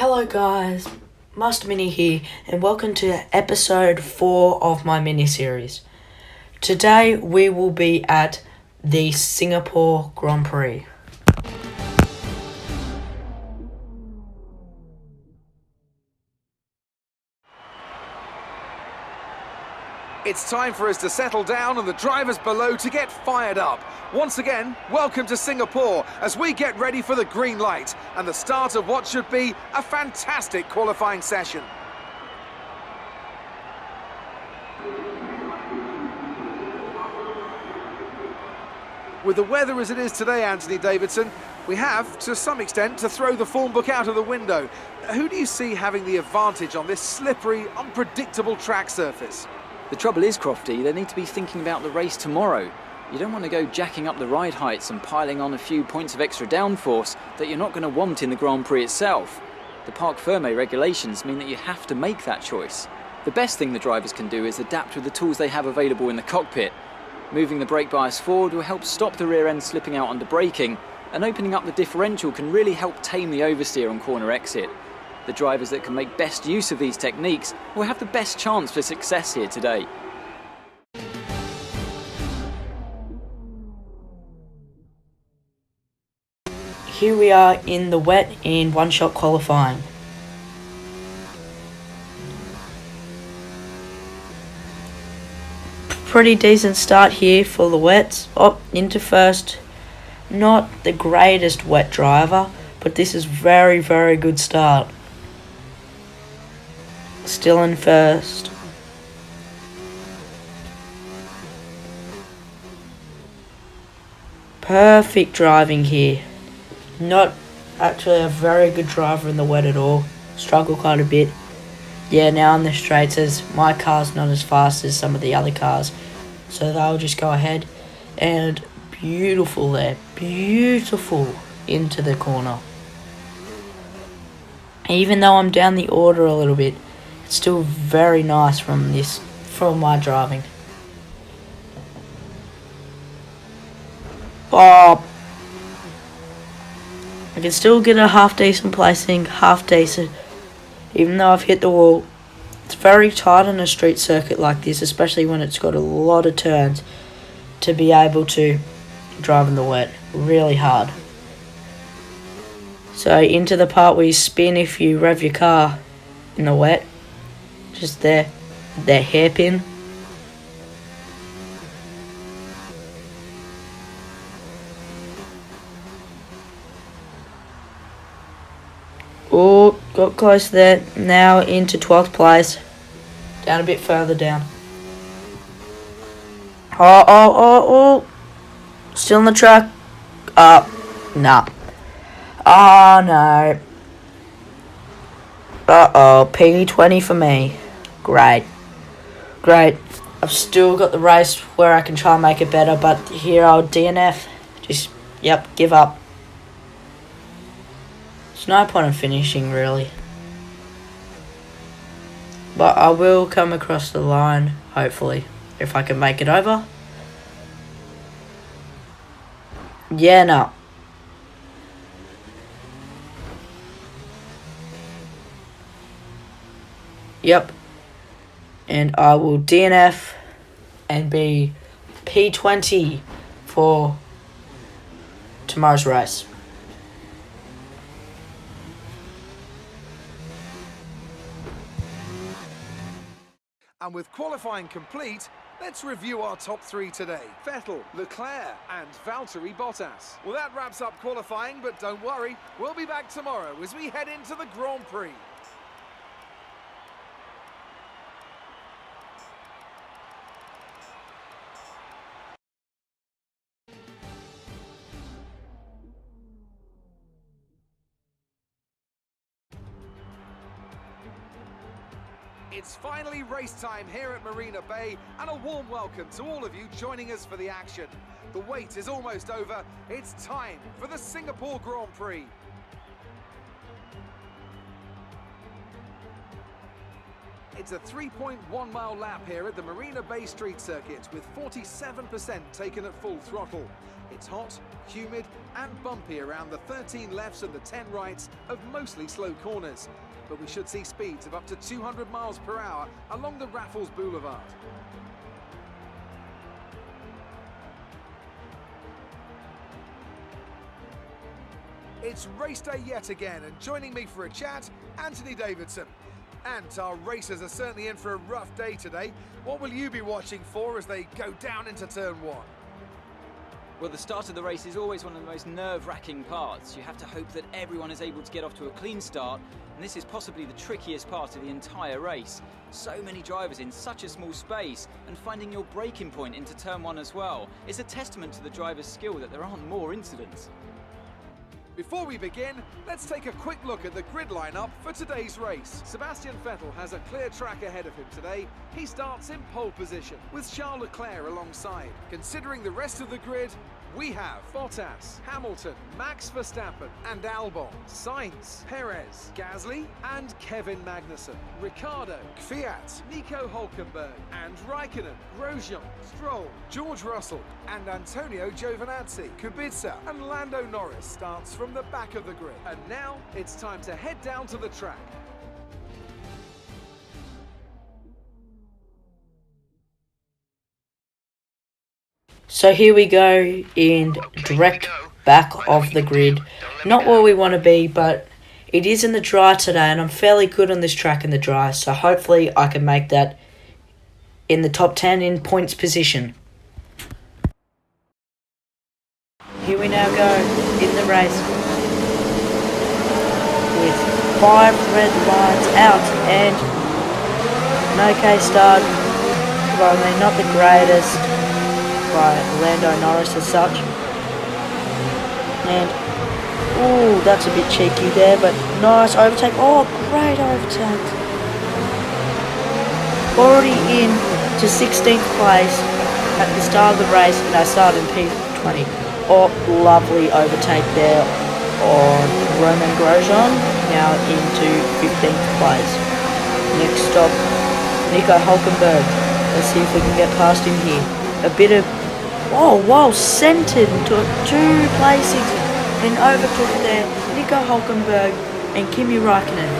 Hello guys, Master Mini here, and welcome to episode 4 of my mini-series. Today we will be at the Singapore Grand Prix. It's time for us to settle down and the drivers below to get fired up. Once again, welcome to Singapore as we get ready for the green light and the start of what should be a fantastic qualifying session. With the weather as it is today, Anthony Davidson, we have, to some extent, to throw the form book out of the window. Who do you see having the advantage on this slippery, unpredictable track surface? The trouble is, Crofty, they need to be thinking about the race tomorrow. You don't want to go jacking up the ride heights and piling on a few points of extra downforce that you're not going to want in the Grand Prix itself. The Parc Fermé regulations mean that you have to make that choice. The best thing the drivers can do is adapt with the tools they have available in the cockpit. Moving the brake bias forward will help stop the rear end slipping out under braking, and opening up the differential can really help tame the oversteer on corner exit. The drivers that can make best use of these techniques will have the best chance for success here today. Here we are in the wet in one-shot qualifying. Pretty decent start here for the wets. Into first. Not the greatest wet driver, but this is very good start. Still in first. Perfect driving here. Not actually a very good driver in the wet at all. Struggle quite a bit. Yeah, now on the straights, as my car's not as fast as some of the other cars, so they'll just go ahead. And beautiful there. Beautiful into the corner. Even though I'm down the order a little bit, it's still very nice from my driving. I can still get a half decent placing, half decent, even though I've hit the wall. It's very tight on a street circuit like this, especially when it's got a lot of turns, to be able to drive in the wet. Really hard. So into the part where you spin if you rev your car in the wet. Just there, their hairpin. Oh, got close there. Now into 12th place. Down a bit further down. Oh. Still on the track. Nah. Oh, no. Uh-oh, P20 for me. Great. I've still got the race where I can try and make it better, but here I'll DNF. Give up. There's no point in finishing, really. But I will come across the line, hopefully, if I can make it over. Yeah, no. Yep. And I will DNF and be P20 for tomorrow's race. And with qualifying complete, let's review our top 3 today. Vettel, Leclerc and Valtteri Bottas. Well, that wraps up qualifying, but don't worry, we'll be back tomorrow as we head into the Grand Prix. It's finally race time here at Marina Bay, and a warm welcome to all of you joining us for the action. The wait is almost over. It's time for the Singapore Grand Prix. It's a 3.1 mile lap here at the Marina Bay Street Circuit with 47% taken at full throttle. It's hot, humid and bumpy around the 13 lefts and the 10 rights of mostly slow corners. But we should see speeds of up to 200 miles per hour along the Raffles Boulevard. It's race day yet again, and joining me for a chat, Anthony Davidson. And our racers are certainly in for a rough day today. What will you be watching for as they go down into turn one? Well, the start of the race is always one of the most nerve-wracking parts. You have to hope that everyone is able to get off to a clean start, and this is possibly the trickiest part of the entire race. So many drivers in such a small space, and finding your braking point into turn one as well. It's a testament to the driver's skill that there aren't more incidents. Before we begin, let's take a quick look at the grid lineup for today's race. Sebastian Vettel has a clear track ahead of him today. He starts in pole position with Charles Leclerc alongside. Considering the rest of the grid, we have Bottas, Hamilton, Max Verstappen and Albon, Sainz, Perez, Gasly and Kevin Magnussen, Ricciardo, Kvyat, Nico Hülkenberg and Raikkonen, Grosjean, Stroll, George Russell and Antonio Giovinazzi. Kubica and Lando Norris starts from the back of the grid. And now it's time to head down to the track. So here we go in direct back of the grid. Not where we want to be, but it is in the dry today and I'm fairly good on this track in the dry. So hopefully I can make that in the top 10 in points position. Here we now go in the race with 5 red lines out and an okay start. Well, I mean, not the greatest by Lando Norris as such. And, ooh, that's a bit cheeky there, but nice overtake. Oh, great overtake. Already in to 16th place at the start of the race, and I started in P20. Oh, lovely overtake there on Romain Grosjean, now into 15th place. Next stop, Nico Hülkenberg. Let's see if we can get past him here. A bit of, oh wow, centered, took 2 placings and overtook there Nico Hülkenberg and Kimi Raikkonen.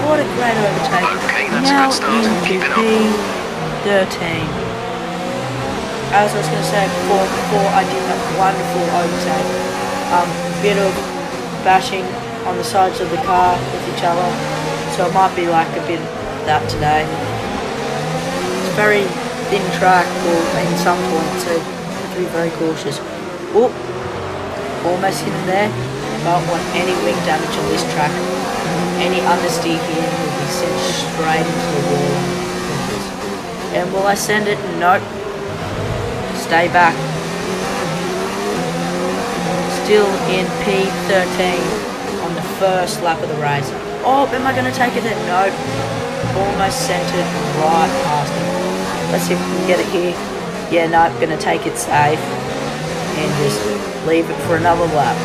What a great overtake. Now into P13. As I was going to say before I did that wonderful overtake, a bit of bashing on the sides of the car with each other, so it might be like a bit of that today. It's very thin track in some points, so have to be very cautious. Oh, almost in there. Don't want any wing damage on this track. Any understeer here will be sent straight into the wall. And will I send it? Nope. Stay back. Still in P13 on the first lap of the race. Oh, am I going to take it there? Nope. Almost sent it right past him. Let's see if we can get it here. Yeah, no, I'm going to take it safe and just leave it for another lap.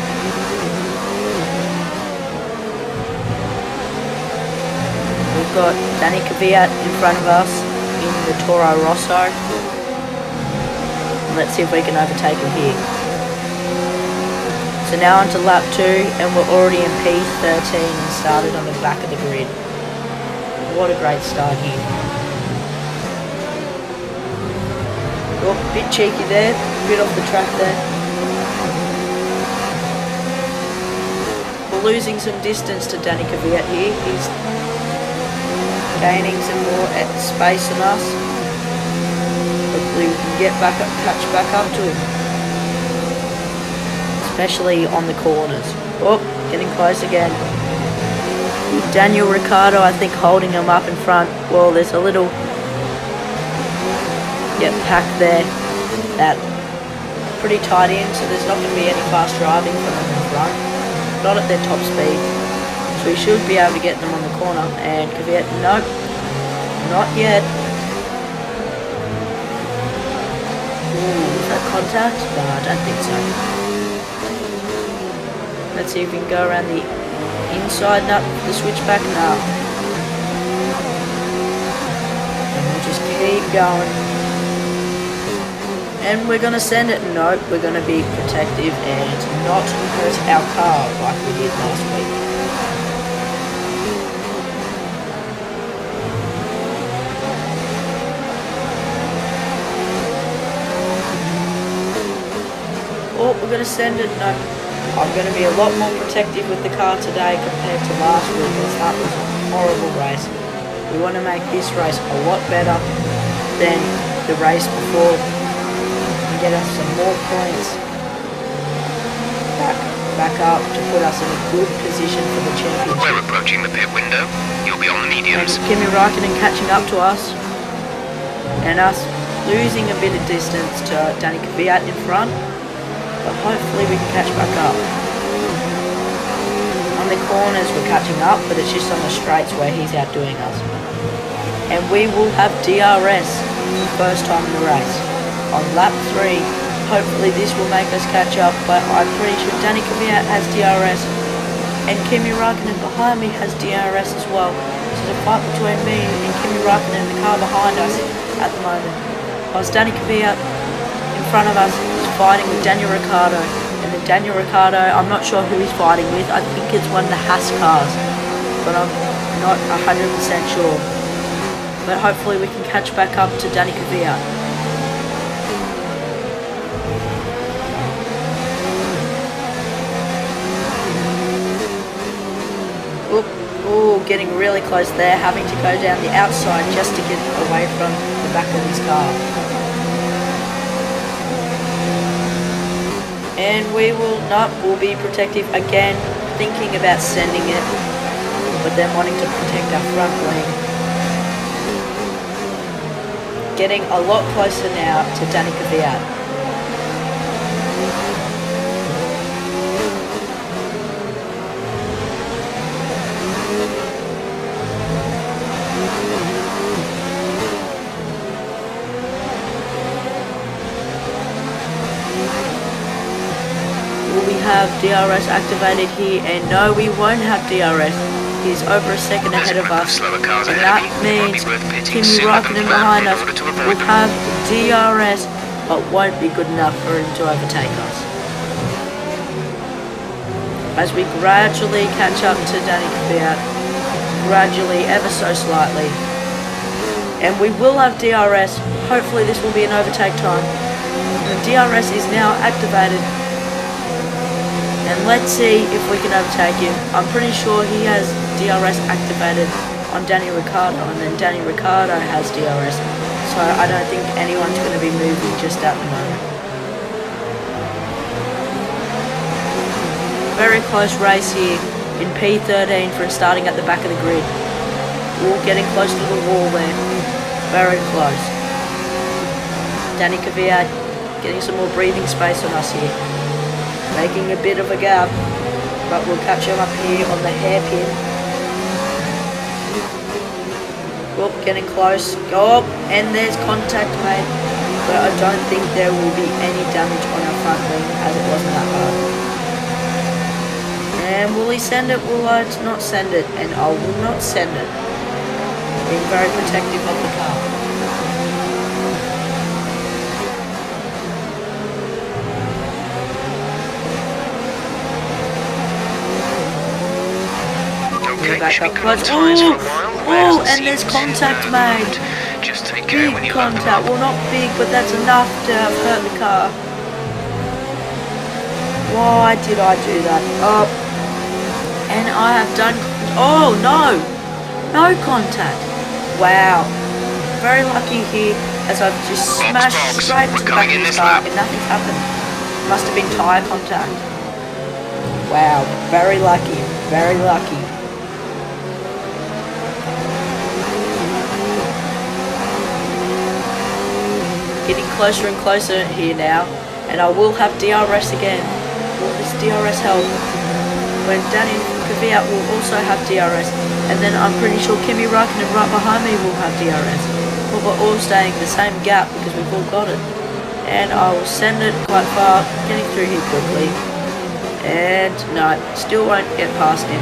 We've got Danny Kvyat in front of us in the Toro Rosso. Let's see if we can overtake him here. So now onto lap 2 and we're already in P13 and started on the back of the grid. What a great start here. Oh, bit cheeky there, bit off the track there. We're losing some distance to Danny Kvyat here. He's gaining some more space on us. Hopefully we can get back up, catch back up to him. Especially on the corners. Oh, getting close again. Daniel Ricciardo, I think, holding him up in front. Well, there's a little packed there. That pretty tight in, so there's not going to be any fast driving from them in front. Not at their top speed. So we should be able to get them on the corner. And Kvyat, nope, not yet. Ooh, is that contact? No, I don't think so. Let's see if we can go around the inside. No, the switchback, no. keep going. And we're going to send it. Nope, we're going to be protective and not hurt our car like we did last week. Oh, we're going to send it. No, I'm going to be a lot more protective with the car today compared to last week, as that was a horrible race. We want to make this race a lot better than the race before and get us some more points back up to put us in a good position for the championship. We're approaching the pit window. You'll be on the mediums. And Kimi Raikkonen catching up to us, and us losing a bit of distance to Danny Kvyat in front, but hopefully we can catch back up. On the corners we're catching up, but it's just on the straights where he's outdoing us. And we will have DRS first time in the race. On lap 3, hopefully this will make us catch up, but I'm pretty sure Danny Kvyat has DRS, and Kimi Raikkonen behind me has DRS as well. So the fight between me and Kimi Raikkonen and the car behind us at the moment. Whilst Danny Kvyat in front of us is fighting with Daniel Ricciardo, and then Daniel Ricciardo, I'm not sure who he's fighting with. I think it's one of the Haas cars, but I'm not 100% sure. But hopefully we can catch back up to Danny Kvyat. Oh, getting really close there, having to go down the outside just to get away from the back of his car. And we'll be protective again, thinking about sending it, but then wanting to protect our front wing. Getting a lot closer now to Danny Kvyat. Will we have DRS activated here? And no, we won't have DRS. He's over a second ahead of us, and that means Kimi Raikkonen behind us will have DRS, but won't be good enough for him to overtake us. As we gradually catch up to Danny Kvyat, gradually, ever so slightly, and we will have DRS. Hopefully this will be an overtake time. The DRS is now activated. And let's see if we can overtake him. I'm pretty sure he has DRS activated on Danny Ricciardo, and then Danny Ricciardo has DRS. So I don't think anyone's going to be moving just at the moment. Very close race here in P13 for starting at the back of the grid. We're getting close to the wall there. Very close. Danny Kvyat getting some more breathing space on us here. Making a bit of a gap, but we'll catch him up here on the hairpin. Oh, getting close. Go up, and there's contact made, but I don't think there will be any damage on our front wing, as it wasn't that hard. And will he send it? Will I not send it? And I will not send it. Being very protective of the car. Back up close. Oh, and there's contact made. Just take care when Big you have contact. Well, not big, but that's enough to have hurt the car. Why did I do that? Oh, and I have done. Oh no, no contact. Wow, very lucky here, as I've just smashed straight to the back of the car and nothing's happened. Must have been tyre contact. Wow, very lucky, very lucky. Getting closer and closer here now, and I will have DRS again. Will this DRS help? When Danny Kvyat will also have DRS, and then I'm pretty sure Kimi Raikkonen right behind me will have DRS. But we're all staying in the same gap because we've all got it. And I will send it quite far, getting through here quickly. And no, still won't get past him.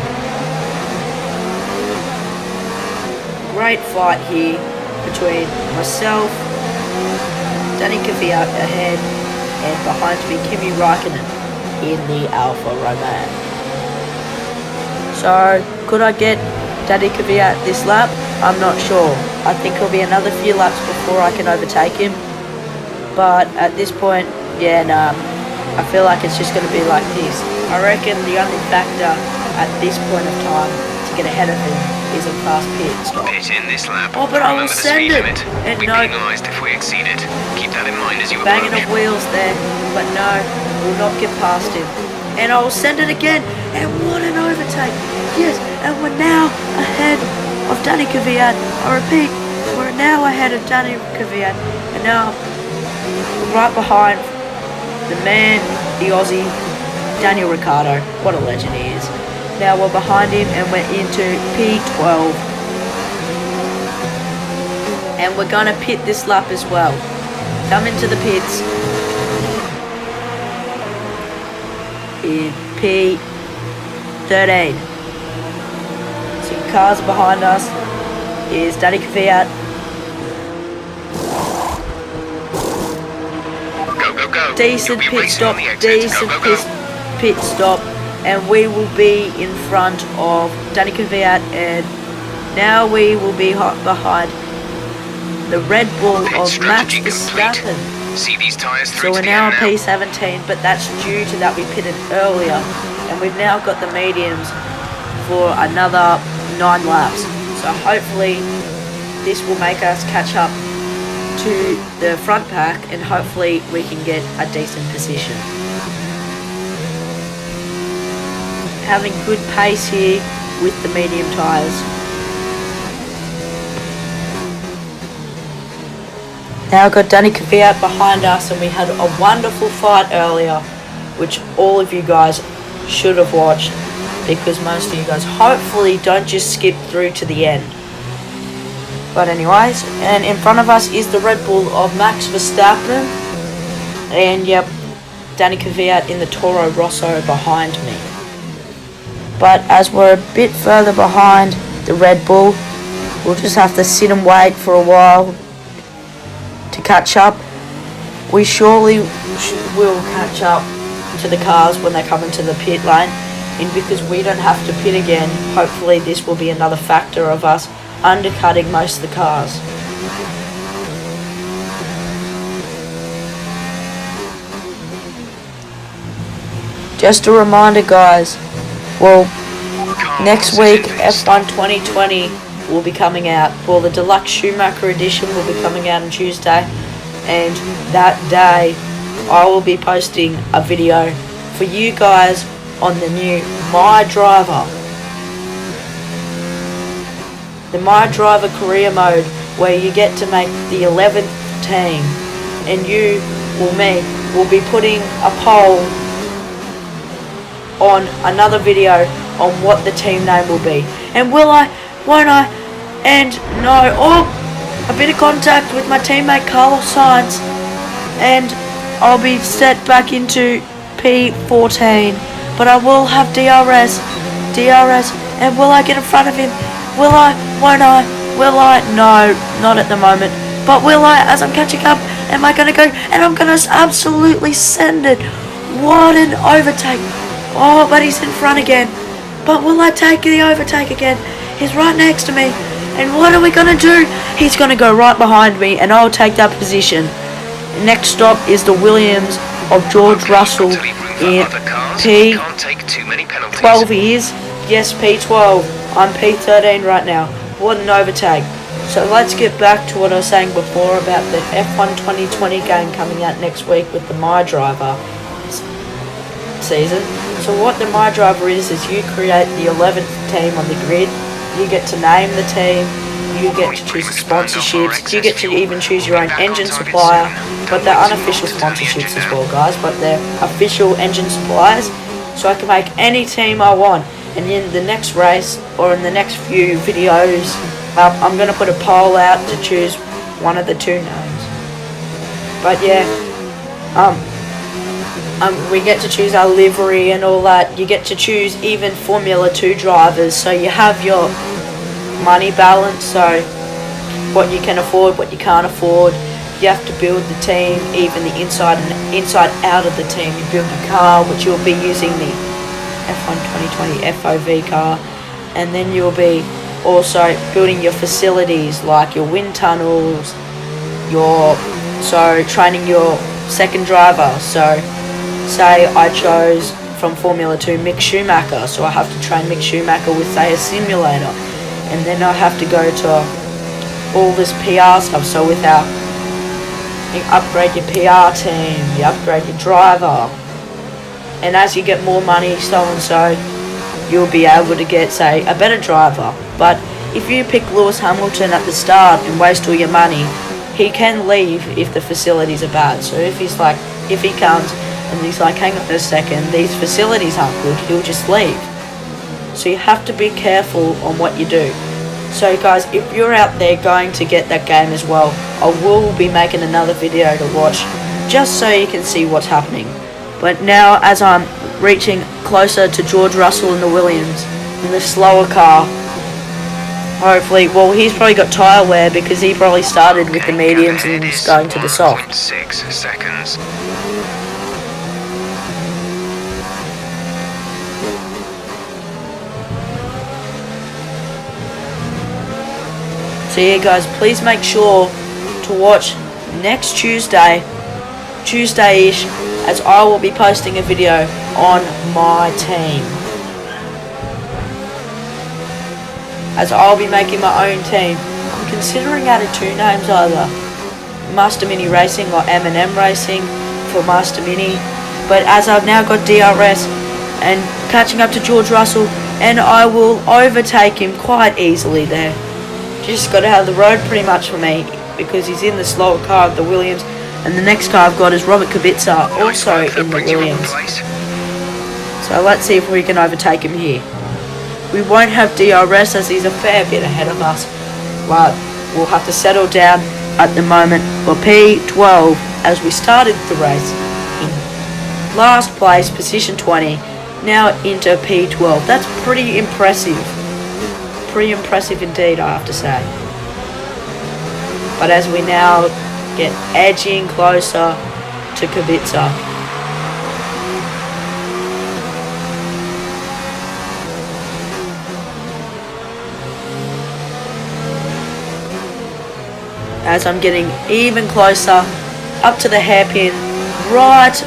Great fight here. between myself, Danny Kvyat ahead, and behind me Kimi Raikkonen in the Alfa Romeo. So, could I get Danny Kvyat this lap? I'm not sure. I think it'll be another few laps before I can overtake him. But at this point, yeah, nah, I feel like it's just going to be like this. I reckon the only factor at this point of time to get ahead of him is a fast pit stop. Pit in this lap. Oh, but I will Remember the send speed it. limit. And We'll be no, penalised if we exceed it. Keep that in mind as you banging approach. of wheels there, but no, we'll not get past him. And I will send it again, and what an overtake! Yes, and we're now ahead of Danny Kvyat. I repeat, we're now ahead of Danny Kvyat, and now right behind the man, the Aussie, Daniel Ricciardo. What a legend he is. Now we're behind him, and we're into P12. And we're gonna pit this lap as well. Come into the pits in P13. So cars behind us is Danny Kvyat. Go, go. Decent You'll be pit racing stop, on the exits. decent Go, go, go. pit stop, and we will be in front of Danny Kvyat, and now we will be behind the Red Bull Pit of Max strategy complete. Verstappen. See these tyres So through we're to the now on end P17, but that's due to that we pitted earlier, and we've now got the mediums for another 9 laps. So hopefully this will make us catch up to the front pack, and hopefully we can get a decent position. Having good pace here with the medium tyres. Now I've got Danny Kvyat behind us, and we had a wonderful fight earlier, which all of you guys should have watched, because most of you guys hopefully don't just skip through to the end. But anyways, and in front of us is the Red Bull of Max Verstappen, and yep, Danny Kvyat in the Toro Rosso behind me. But as we're a bit further behind the Red Bull, we'll just have to sit and wait for a while to catch up. We surely will catch up to the cars when they come into the pit lane, and because we don't have to pit again, hopefully this will be another factor of us undercutting most of the cars. Just a reminder guys, well, next week F1 2020 will be coming out. Well, the Deluxe Schumacher edition will be coming out on Tuesday, and that day I will be posting a video for you guys on the new My Driver. The My Driver career mode, where you get to make the 11th team, and you or me will be putting a poll on another video on what the team name will be. And will I, won't I, and no, a bit of contact with my teammate Carlos Sainz, and I'll be set back into P14, but I will have DRS, and will I get in front of him? Will I, won't I, will I? No, not at the moment, but will I, as I'm catching up, am I going to go, and I'm going to absolutely send it. What an overtake. Oh, but he's in front again. But will I take the overtake again? He's right next to me. And what are we going to do? He's going to go right behind me, and I'll take that position. Next stop is the Williams of George Russell in P12 he is. Yes, P12. I'm P13 right now. What an overtake. So let's get back to what I was saying before about the F1 2020 game coming out next week with the My Driver season. So what the My Driver is you create the 11th team on the grid. You get to name the team, you get to choose the sponsorships, you get to even choose your own engine supplier, but they're unofficial sponsorships as well guys, but they're official engine suppliers, so I can make any team I want. And in the next race, or in the next few videos, I'm going to put a poll out to choose one of the two names. But yeah, we get to choose our livery and all that. You get to choose even Formula 2 drivers, so you have your money balance. So what you can afford, what you can't afford. You have to build the team, even the inside and inside out of the team. You build your car, which you'll be using the F1 2020 FOV car, and then you'll be also building your facilities like your wind tunnels, training your second driver. So say I chose from Formula 2 Mick Schumacher, so I have to train Mick Schumacher with, say, a simulator, and then I have to go to all this PR stuff. So with you upgrade your PR team, you upgrade your driver, and as you get more money, so and so, you'll be able to get, say, a better driver. But if you pick Lewis Hamilton at the start and waste all your money, he can leave if the facilities are bad. So if he comes and he's like, hang on a second, these facilities aren't good, he'll just leave. So you have to be careful on what you do. So guys, if you're out there going to get that game as well, I will be making another video to watch, just so you can see what's happening. But now, as I'm reaching closer to George Russell in the Williams, in the slower car, hopefully, well, he's probably got tyre wear because he probably started with the mediums and is going to the soft. 6 seconds. So yeah guys, please make sure to watch next Tuesday-ish, as I will be posting a video on my team. As I'll be making my own team. I'm considering adding 2 names, either Master Mini Racing or M&M Racing for Master Mini. But as I've now got DRS and catching up to George Russell, and I will overtake him quite easily there. Just got to have the road pretty much for me, because he's in the slower car of the Williams, and the next car I've got is Robert Kubica, also in the Williams. So let's see if we can overtake him here. We won't have DRS as he's a fair bit ahead of us, but we'll have to settle down at the moment for P12 as we started the race in last place, position 20, now into P12. That's pretty impressive. Pretty impressive indeed, I have to say. But as we now get edging closer to Kubica, as I'm getting even closer up to the hairpin, right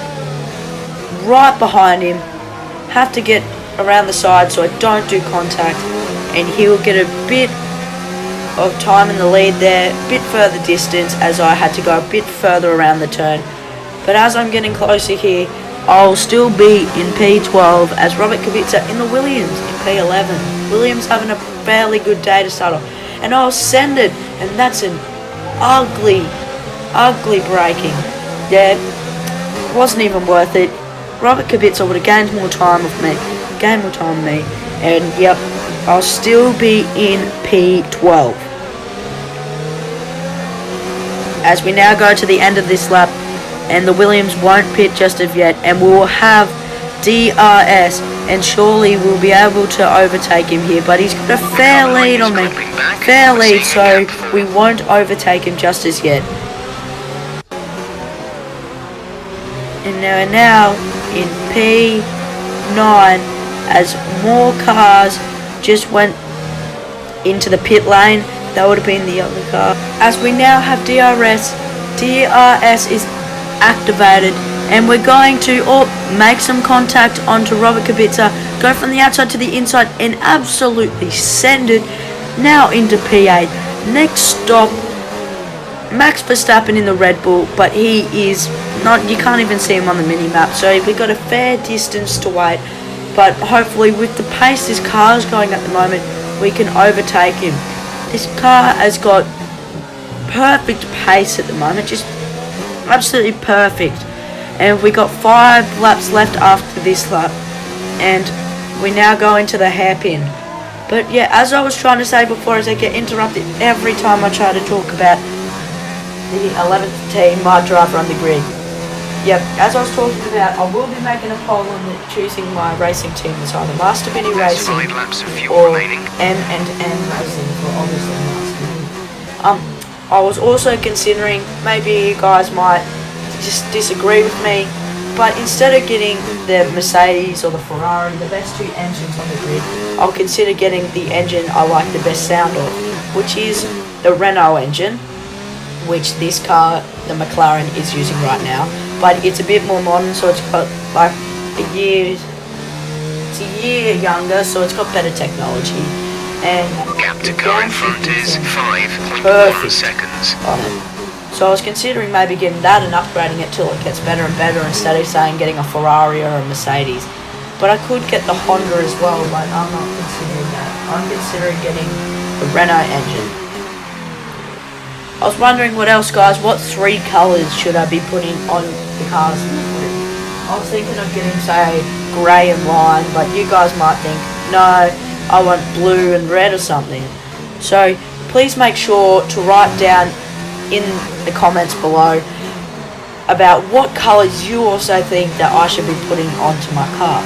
behind him, have to get around the side so I don't do contact, and he'll get a bit of time in the lead there, a bit further distance, as I had to go a bit further around the turn. But as I'm getting closer here, I'll still be in P12 as Robert Kubica in the Williams in P11. Williams having a fairly good day to start off, and I'll send it, and that's an ugly braking. Yeah, wasn't even worth it. Robert Kubica would have gained more time with me, and yep, I'll still be in P12. As we now go to the end of this lap, and the Williams won't pit just of yet, and we'll have DRS, and surely we'll be able to overtake him here, but he's got a fair lead on me, so we won't overtake him just as yet. And now in P9, as more cars just went into the pit lane. That would have been the other car. As we now have DRS is activated, and we're going to make some contact onto Robert Kubica, go from the outside to the inside, and absolutely send it now into P8. Next stop, Max Verstappen in the Red Bull, but he is not, you can't even see him on the mini-map, so we've got a fair distance to wait, but hopefully with the pace this car is going at the moment, we can overtake him. This car has got perfect pace at the moment, just absolutely perfect, and we got 5 laps left after this lap, and we now go into the hairpin. But yeah, as I was trying to say before, as I get interrupted every time I try to talk about the 11th team, my driver on the grid. Yep, as I was talking about, I will be making a poll on choosing my racing team. It's either Master Mini Racing or M&M Racing for obviously Master Mini. I was also considering, maybe you guys might just disagree with me, but instead of getting the Mercedes or the Ferrari, the best two engines on the grid, I'll consider getting the engine I like the best sound of, which is the Renault engine, which this car, the McLaren, is using right now. But it's a bit more modern, so it's got like a year younger, so it's got better technology. And Gap to car in front is 5.1 perfect seconds. on it. So I was considering maybe getting that and upgrading it till it gets better and better, instead of saying getting a Ferrari or a Mercedes. But I could get the Honda as well, but I'm not considering that. I'm considering getting the Renault engine. I was wondering what else, guys. What 3 colours should I be putting on the cars? I was thinking of getting, say, grey and lime, but you guys might think, no, I want blue and red or something. So please make sure to write down in the comments below about what colours you also think that I should be putting onto my car.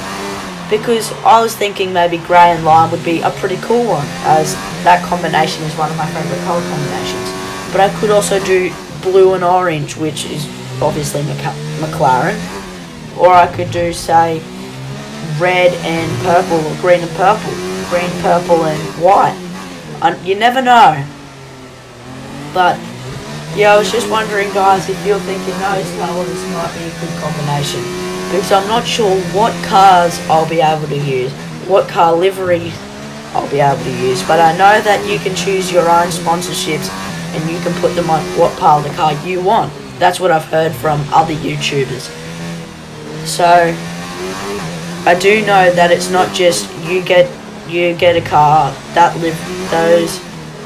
Because I was thinking maybe grey and lime would be a pretty cool one, as that combination is one of my favourite colour combinations. But I could also do blue and orange, which is obviously McLaren. Or I could do, say, red and purple, or green and purple. Green, purple and white. You never know. But yeah, I was just wondering, guys, if you're thinking, no, this might be a good combination. Because I'm not sure what cars I'll be able to use, what car livery I'll be able to use. But I know that you can choose your own sponsorships and you can put them on what part of the car you want. That's what I've heard from other YouTubers. So I do know that it's not just you get a car that those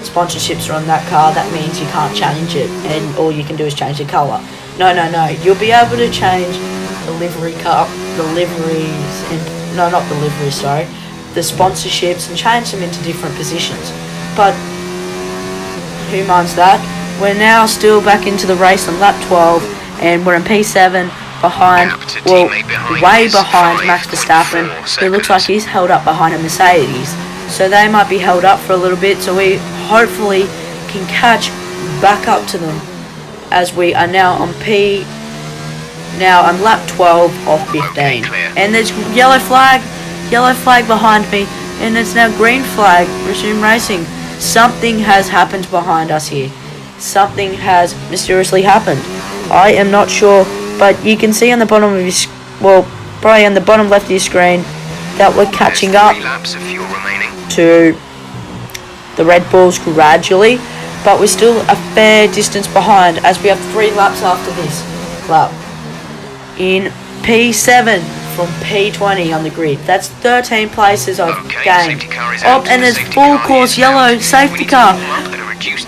sponsorships are on that car, that means you can't change it and all you can do is change the colour. No, you'll be able to change the liveries and not the liveries, sorry, the sponsorships, and change them into different positions. But who minds that? We're now still back into the race on lap 12 and we're in P7 behind, well, way behind Max Verstappen. It looks like he's held up behind a Mercedes, so they might be held up for a little bit, so we hopefully can catch back up to them, as we are now on I'm lap 12 of 15, and there's yellow flag behind me, and it's now green flag, resume racing. Something has happened behind us here. Something has mysteriously happened. I am not sure, but you can see on the bottom of your, probably on the bottom left of your screen, that we're catching up to the Red Bulls gradually, but we're still a fair distance behind, as we have 3 laps after this lap. In P7 from P20 on the grid. That's 13 places I've gained. Oh, and there's full course yellow safety car.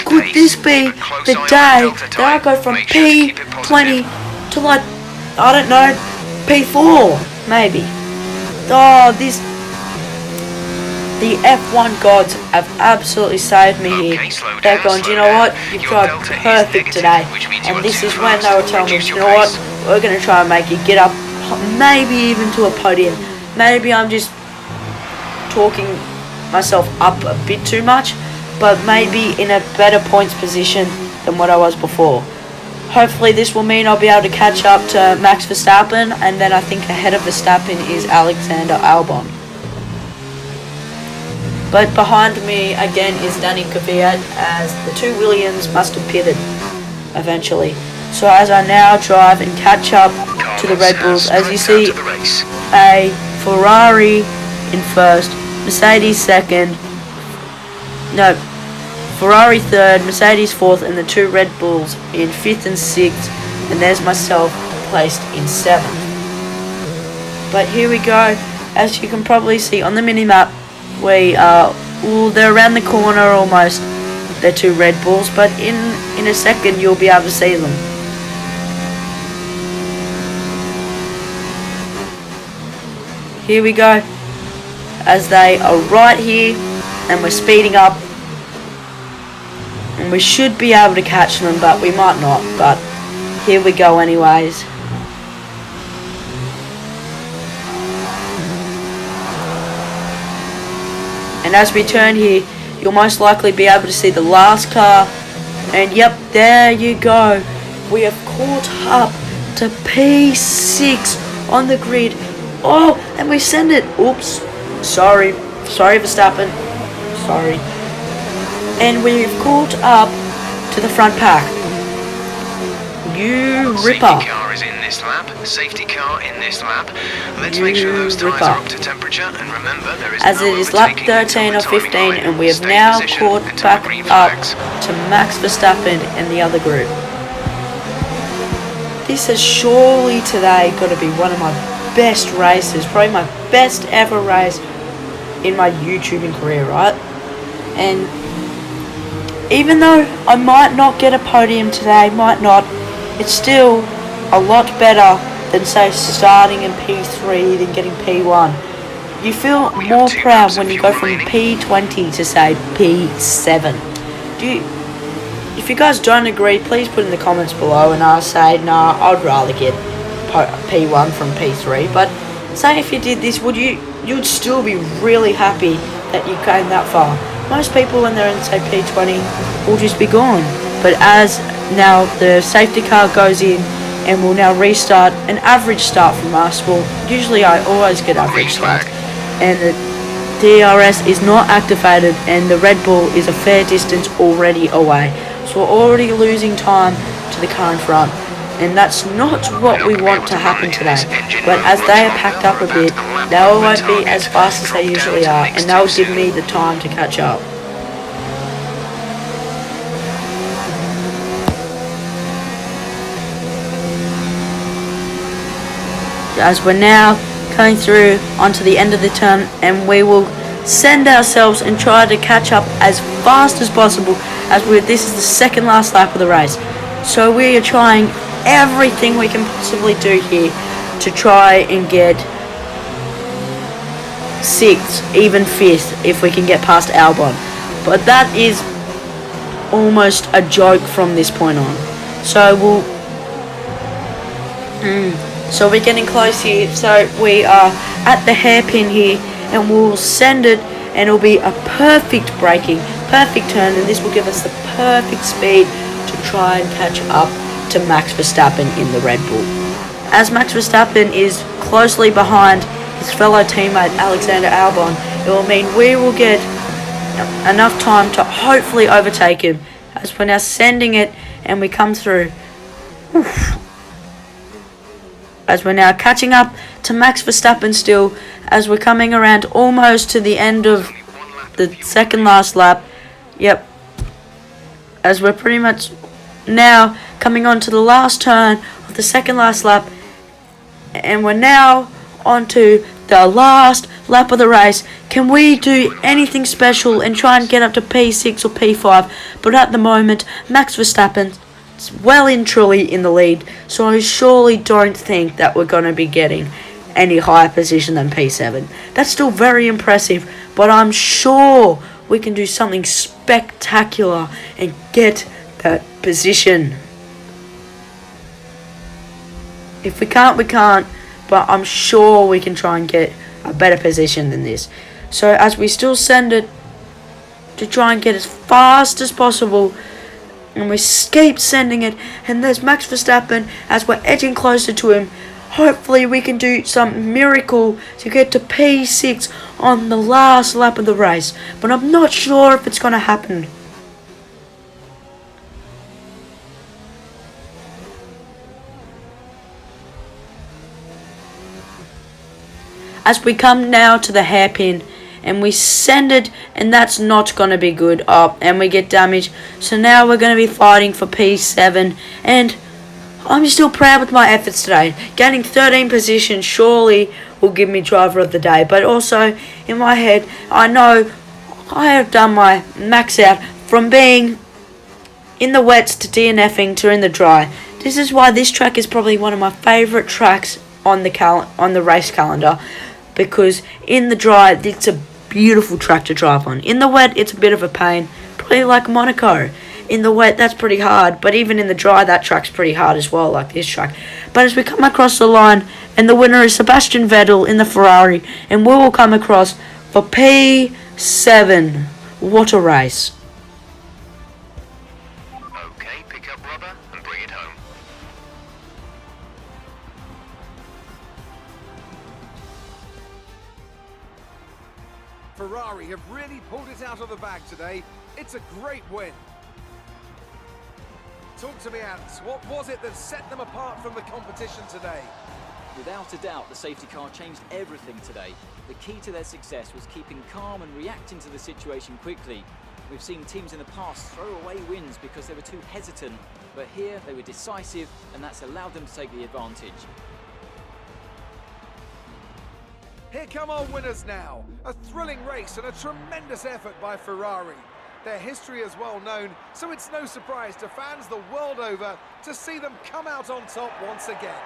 Could this be the day that I go from P20 to, like, I don't know, P4 maybe? Oh, the F1 gods have absolutely saved me here. They're going, do you know what? You've tried perfect today. And this is when they were telling me, you know what? We're going to try and make you get up, maybe even to a podium. Maybe I'm just talking myself up a bit too much, but maybe in a better points position than what I was before. Hopefully this will mean I'll be able to catch up to Max Verstappen, and then I think ahead of Verstappen is Alexander Albon. But behind me again is Danny Kvyat, as the 2 Williams must have pitted eventually. So as I now drive and catch up to the Red Bulls, as you see, a Ferrari in first, Mercedes second, no, Ferrari third, Mercedes fourth, and the 2 Red Bulls in 5th and 6th, and there's myself placed in 7th. But here we go. As you can probably see on the mini-map, we are, they're around the corner almost, they're 2 Red Bulls, but in a second you'll be able to see them. Here we go, as they are right here, and we're speeding up, and we should be able to catch them, but we might not, but here we go anyways. And as we turn here, you'll most likely be able to see the last car And yep, there you go. We have caught up to P6 on the grid. Oh, and we send it. Oops. Sorry, Verstappen. Sorry. And we've caught up to the front pack. You ripper. Safety car is in this lap. Safety car in this lap. Let's make sure those tyres are up to temperature. And remember, there is as no it is lap overtaking 13 or until the 15, timing line. and we have Stay in now position caught until back the green up flags. to Max Verstappen and the other group. This is surely today got to be one of my best races, probably my best ever race in my YouTubing career, right? And even though I might not get a podium today, might not, it's still a lot better than, say, starting in P3 than getting P1. You feel more proud when you go from P20 to, say, P7. If you guys don't agree, please put in the comments below, and I'll say, nah, I'd rather get P1 from P3. But say if you did this, you'd still be really happy that you came that far. Most people when they're in, say, P20 will just be gone. But as now the safety car goes in and we'll now restart an average start from us. Well, usually I always get average starts, and the DRS is not activated and the Red Bull is a fair distance already away. So we're already losing time to the car in front, and that's not what we want to happen today. But as they are packed up a bit, they won't be as fast as they usually are, and they'll give me the time to catch up. As we're now coming through onto the end of the turn, and we will send ourselves and try to catch up as fast as possible, as this is the second last lap of the race. So we are trying everything we can possibly do here to try and get 6th, even 5th if we can get past Albon. But that is almost a joke from this point on. So we're getting close here. So we are at the hairpin here, and we'll send it, and it'll be a perfect braking, perfect turn, and this will give us the perfect speed to try and catch up to Max Verstappen in the Red Bull. As Max Verstappen is closely behind his fellow teammate Alexander Albon, it will mean we will get enough time to hopefully overtake him, as we're now sending it and we come through. As we're now catching up to Max Verstappen still, as we're coming around almost to the end of the second last lap. Yep. As we're pretty much now coming on to the last turn of the second last lap, and we're now onto the last lap of the race. Can we do anything special and try and get up to P6 or P5? But at the moment, Max Verstappen is well and truly in the lead, so I surely don't think that we're going to be getting any higher position than P7. That's still very impressive, but I'm sure we can do something spectacular and get that position. If we can't, we can't, but I'm sure we can try and get a better position than this. So as we still send it to try and get as fast as possible, and we keep sending it, and there's Max Verstappen as we're edging closer to him. Hopefully we can do some miracle to get to P6 on the last lap of the race, but I'm not sure if it's going to happen. As we come now to the hairpin, and we send it, and that's not going to be good. And we get damaged. So now we're going to be fighting for P7, and I'm still proud with my efforts today. Gaining 13 position surely will give me driver of the day, but also in my head I know I have done my max out from being in the wets to DNFing to in the dry. This is why this track is probably one of my favourite tracks on the race calendar, because in the dry it's a beautiful track to drive on. In the wet it's a bit of a pain, probably like Monaco. In the wet that's pretty hard, but even in the dry that track's pretty hard as well, like this track. But as we come across the line, and the winner is Sebastian Vettel in the Ferrari, and we will come across for P7. What a race. Ferrari have really pulled it out of the bag today. It's a great win. Talk to me, Ants. What was it that set them apart from the competition today? Without a doubt, the safety car changed everything today. The key to their success was keeping calm and reacting to the situation quickly. We've seen teams in the past throw away wins because they were too hesitant, but here they were decisive, and that's allowed them to take the advantage. Here come our winners now. A thrilling race and a tremendous effort by Ferrari. Their history is well known, so it's no surprise to fans the world over to see them come out on top once again.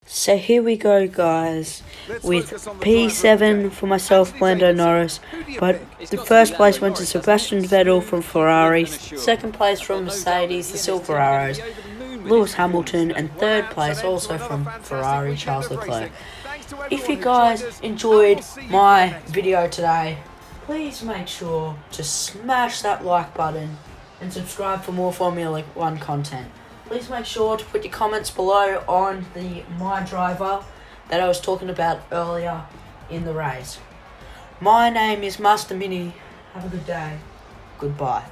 So here we go, guys, Let's with focus on the driver of the P7 day. for myself, Anthony Lando Davidson. Norris, Who do you but pick? It's the got to first be place Lando went to Norris, hasn't Sebastian it? Vettel Smooth, from Ferrari, confident and assured. second place Got from no doubt Mercedes, that the he Silver and his team are Arrows, gonna be over the moon with Lewis this Hamilton, performance. and third Well, place that's an end also to another from fantastic Ferrari, weekend Charles of Leclerc. racing. Thanks to If everyone you who guys joined us, and enjoyed we'll see you for the my next one. video today, please make sure to smash that like button and subscribe for more Formula 1 content. Please make sure to put your comments below on the My Driver that I was talking about earlier in the race. My name is Master Mini. Have a good day. Goodbye.